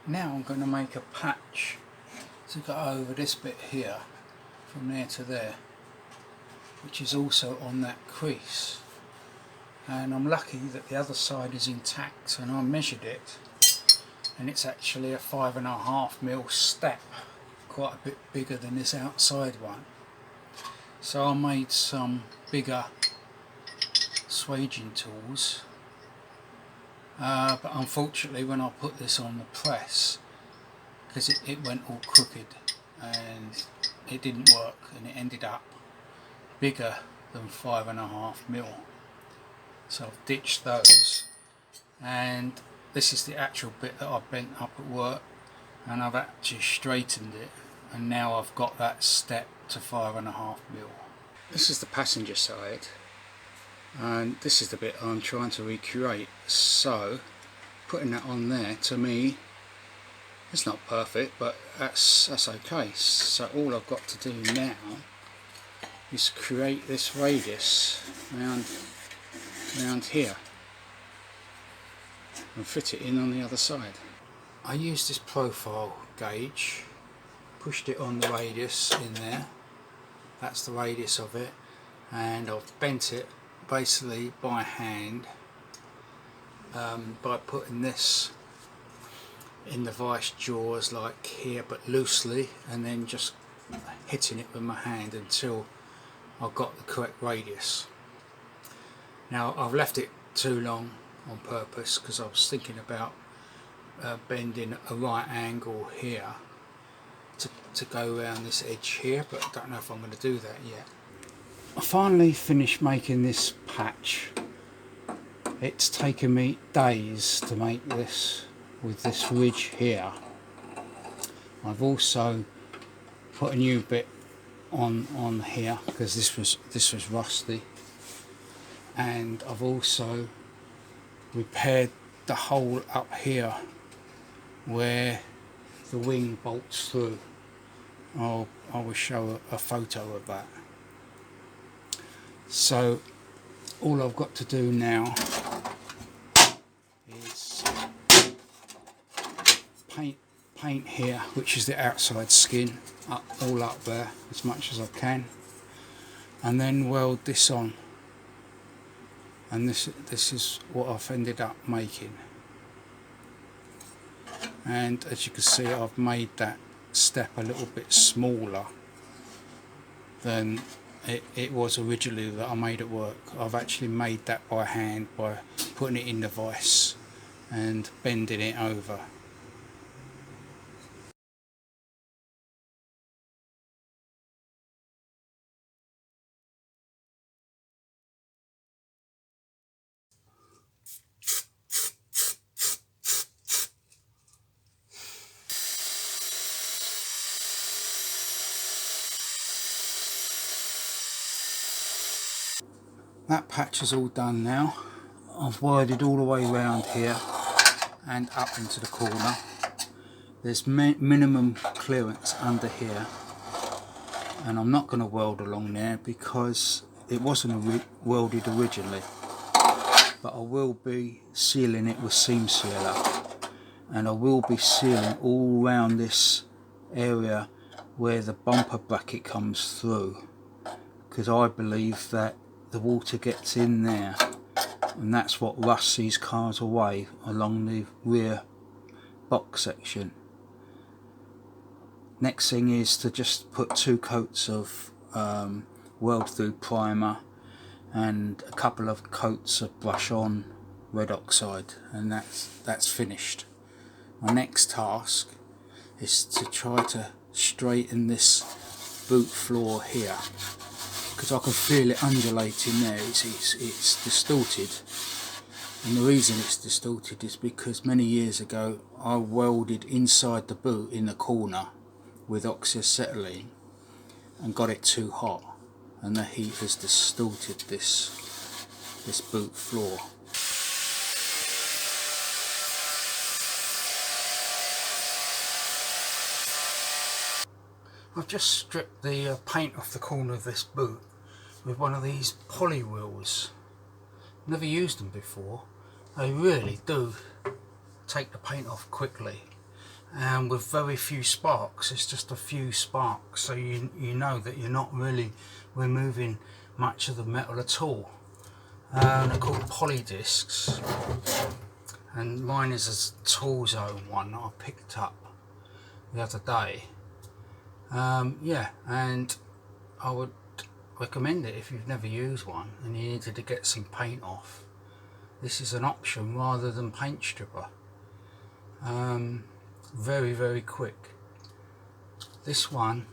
Now I'm going to make a patch to go over this bit here, from there to there, which is also on that crease. And I'm lucky that the other side is intact, and I measured it, and it's actually a 5.5mm step, quite a bit bigger than this outside one. So I made some bigger swaging tools, but unfortunately when I put this on the press, because it went all crooked and it didn't work, and it ended up bigger than 5.5mm. So I've ditched those, and this is the actual bit that I bent up at work, and I've actually straightened it, and now I've got that step to 5.5mm. This is the passenger side, and this is the bit I'm trying to recreate. So putting that on there, to me, it's not perfect, but that's okay. So all I've got to do now is create this radius around here and fit it in on the other side. I used this profile gauge, pushed it on the radius in there, that's the radius of it, and I've bent it basically by hand, by putting this in the vice jaws like here, but loosely, and then just hitting it with my hand until I've got the correct radius. Now I've left it too long on purpose because I was thinking about bending a right angle here to go around this edge here, but I don't know if I'm going to do that yet. I finally finished making this patch. It's taken me days to make this with this ridge here. I've also put a new bit on here because this was rusty, and I've also repaired the hole up here where the wing bolts through. I will show a photo of that. So all I've got to do now is paint here, which is the outside skin, all up there as much as I can, and then weld this on. And this is what I've ended up making. And as you can see, I've made that step a little bit smaller than it was originally that I made at work. I've actually made that by hand by putting it in the vise and bending it over. That patch is all done now. I've wired all the way around here and up into the corner. There's minimum clearance under here, and I'm not going to weld along there because it wasn't welded originally, but I will be sealing it with seam sealer, and I will be sealing all around this area where the bumper bracket comes through, because I believe that the water gets in there, and that's what rusts these cars away along the rear box section. Next thing is to just put 2 coats of weld through primer and a couple of coats of brush on red oxide, and that's finished. My next task is to try to straighten this boot floor here, because I can feel it undulating there. It's distorted, and the reason it's distorted is because many years ago I welded inside the boot in the corner with oxyacetylene and got it too hot, and the heat has distorted this boot floor. I've just stripped the paint off the corner of this boot with one of these poly wheels. Never used them before. They really do take the paint off quickly, and with very few sparks. It's just a few sparks, so you know that you're not really removing much of the metal at all. They're called poly discs, and mine is a tool zone one that I picked up the other day. Yeah, and I would recommend it if you've never used one and you needed to get some paint off. This is an option rather than paint stripper. Very, very quick. This one,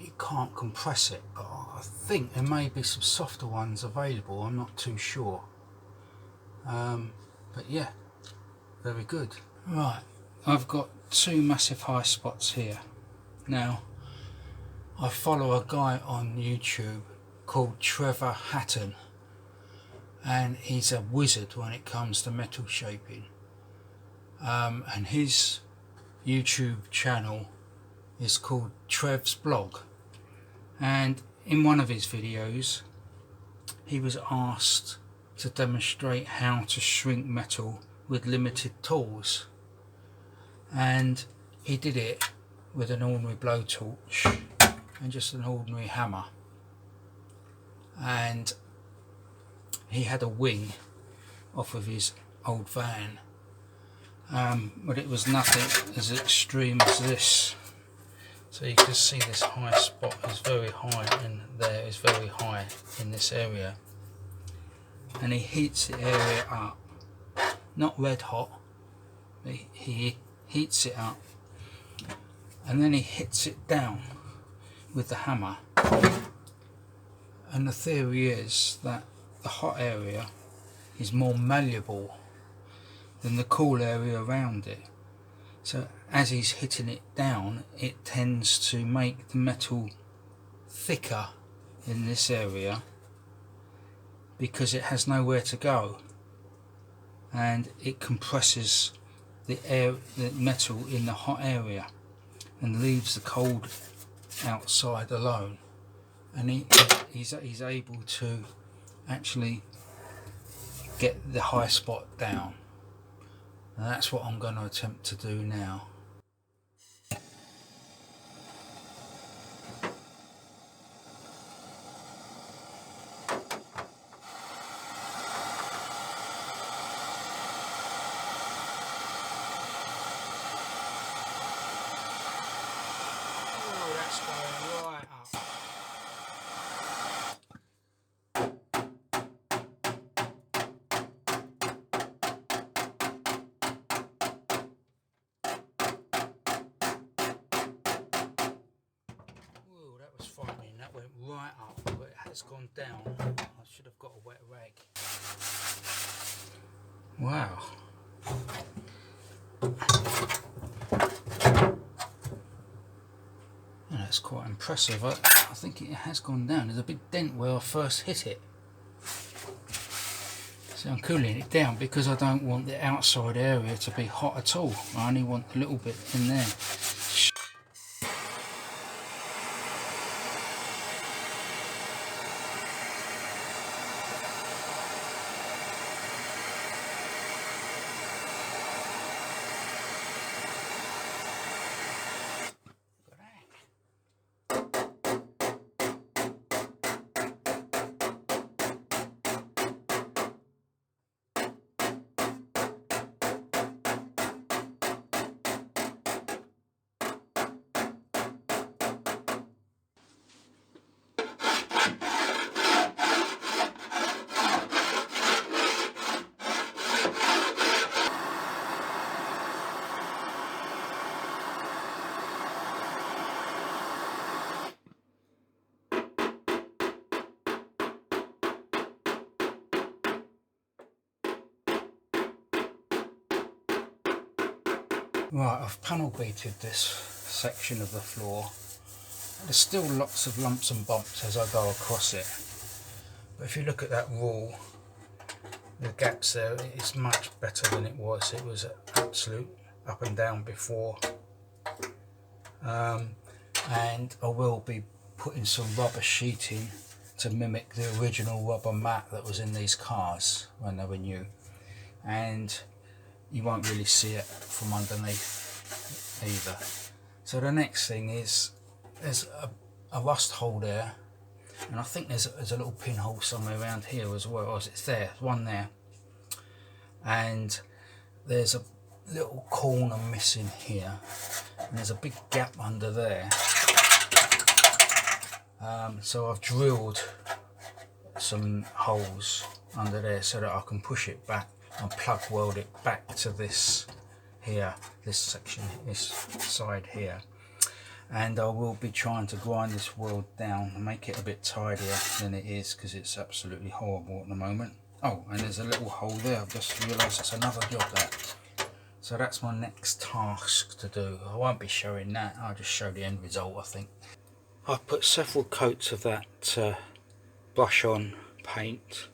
you can't compress it, but I think there may be some softer ones available. I'm not too sure. But yeah, very good. Right, I've got two massive high spots here. Now, I follow a guy on YouTube called Trevor Hatton, and he's a wizard when it comes to metal shaping. And his YouTube channel is called Trev's Blog, and in one of his videos he was asked to demonstrate how to shrink metal with limited tools, and he did it with an ordinary blowtorch and just an ordinary hammer, and he had a wing off of his old van, but it was nothing as extreme as this. So you can see this high spot is very high, and there is very high in this area, and he heats the area up, not red hot, he heats it up, and then he hits it down with the hammer. And the theory is that the hot area is more malleable than the cool area around it. So as he's hitting it down, it tends to make the metal thicker in this area because it has nowhere to go, and it compresses the metal in the hot area and leaves the cold outside alone, and he's able to actually get the high spot down. And that's what I'm going to attempt to do now. Oh, that's going right up. Frightening, that went right up, but it has gone down. I should have got a wet rag. Wow. Yeah, that's quite impressive. I think it has gone down. There's a big dent where I first hit it. So I'm cooling it down because I don't want the outside area to be hot at all. I only want a little bit in there. Right, I've panel beated this section of the floor. There's still lots of lumps and bumps as I go across it, but if you look at that rule, the gaps there, it's much better than it was. It was absolute up and down before, and I will be putting some rubber sheeting to mimic the original rubber mat that was in these cars when they were new, and you won't really see it from underneath. either. So the next thing is there's a rust hole there, and I think there's a little pinhole somewhere around here as well. It's there, one there, and there's a little corner missing here, and there's a big gap under there. So I've drilled some holes under there so that I can push it back and plug weld it back to this here, this section, this side here. And I will be trying to grind this weld down and make it a bit tidier than it is, because it's absolutely horrible at the moment. Oh, and there's a little hole there. I've just realised that's another job there. So that's my next task to do. I won't be showing that, I'll just show the end result, I think. I've put several coats of that brush on paint,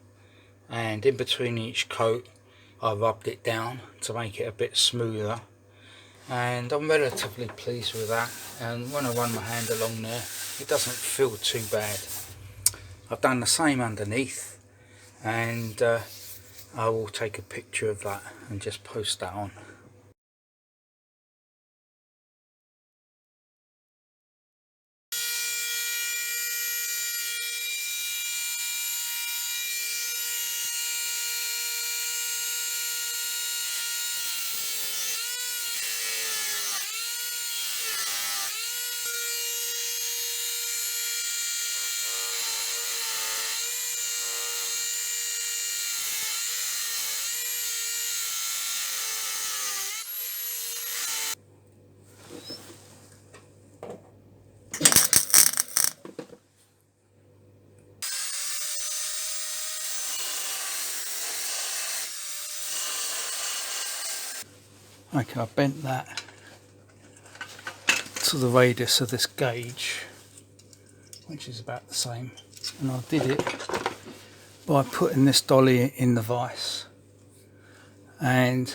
and in between each coat I rubbed it down to make it a bit smoother, and I'm relatively pleased with that. And when I run my hand along there, it doesn't feel too bad. I've done the same underneath, and I will take a picture of that and just post that on. Okay, I bent that to the radius of this gauge, which is about the same, and I did it by putting this dolly in the vise and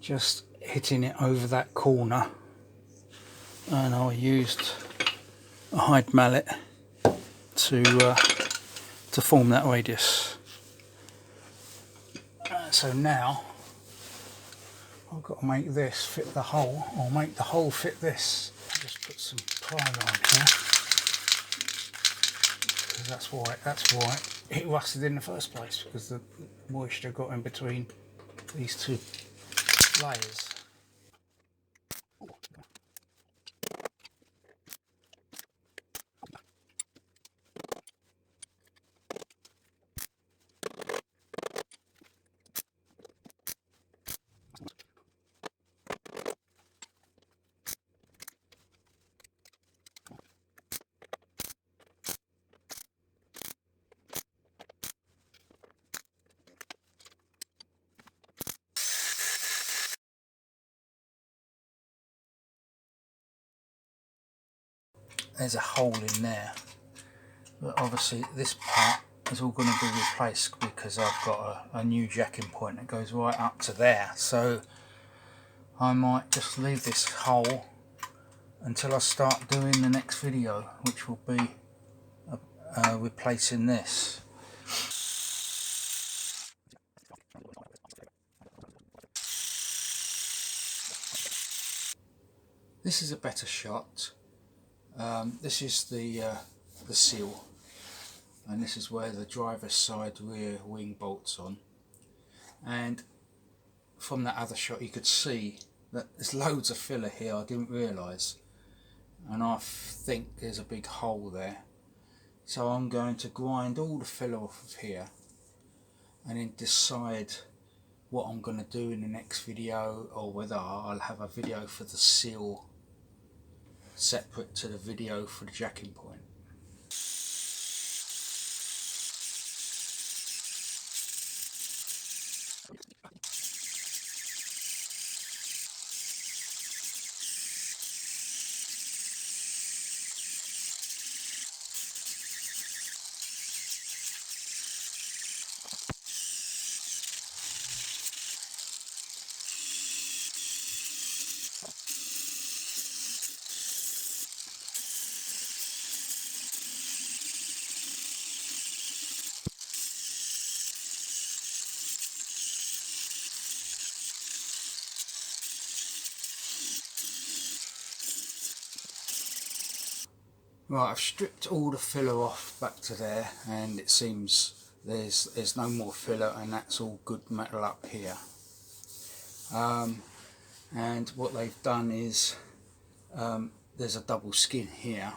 just hitting it over that corner, and I used a hide mallet to form that radius. So now I've got to make this fit the hole, or make the hole fit this. I'll just put some primer on here, because that's why it rusted in the first place, because the moisture got in between these two layers. There's a hole in there, but obviously this part is all going to be replaced, because I've got a new jacking point that goes right up to there. So I might just leave this hole until I start doing the next video, which will be replacing this. This is a better shot. This is the seal, and this is where the driver's side rear wing bolts on. And from that other shot you could see that there's loads of filler here I didn't realise, and I think there's a big hole there. So I'm going to grind all the filler off of here and then decide what I'm going to do in the next video, or whether I'll have a video for the seal separate to the video for the jacking point. Right, I've stripped all the filler off back to there, and it seems there's no more filler, and that's all good metal up here. And what they've done is there's a double skin here.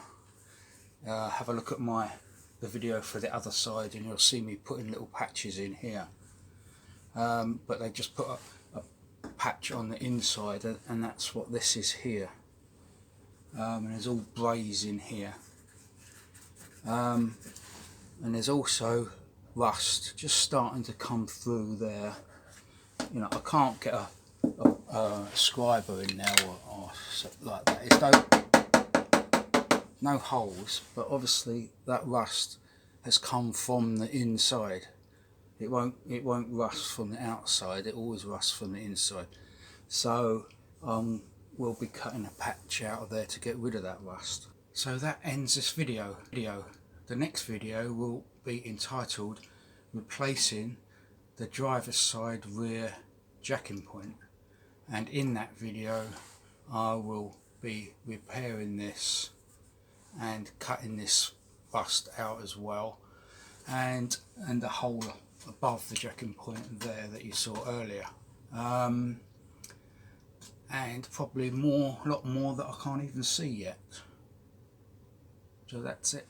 Have a look at the video for the other side and you'll see me putting little patches in here. But they just put a patch on the inside, and that's what this is here. And there's all braze in here. And there's also rust just starting to come through there. You know, I can't get a scriber in there or like that. It's no holes, but obviously that rust has come from the inside. It won't rust from the outside. It always rusts from the inside. So we'll be cutting a patch out of there to get rid of that rust. So that ends this video. The next video will be entitled replacing the driver's side rear jacking point, and in that video I will be repairing this and cutting this bust out as well, and the hole above the jacking point there that you saw earlier, and probably a lot more that I can't even see yet. So that's it.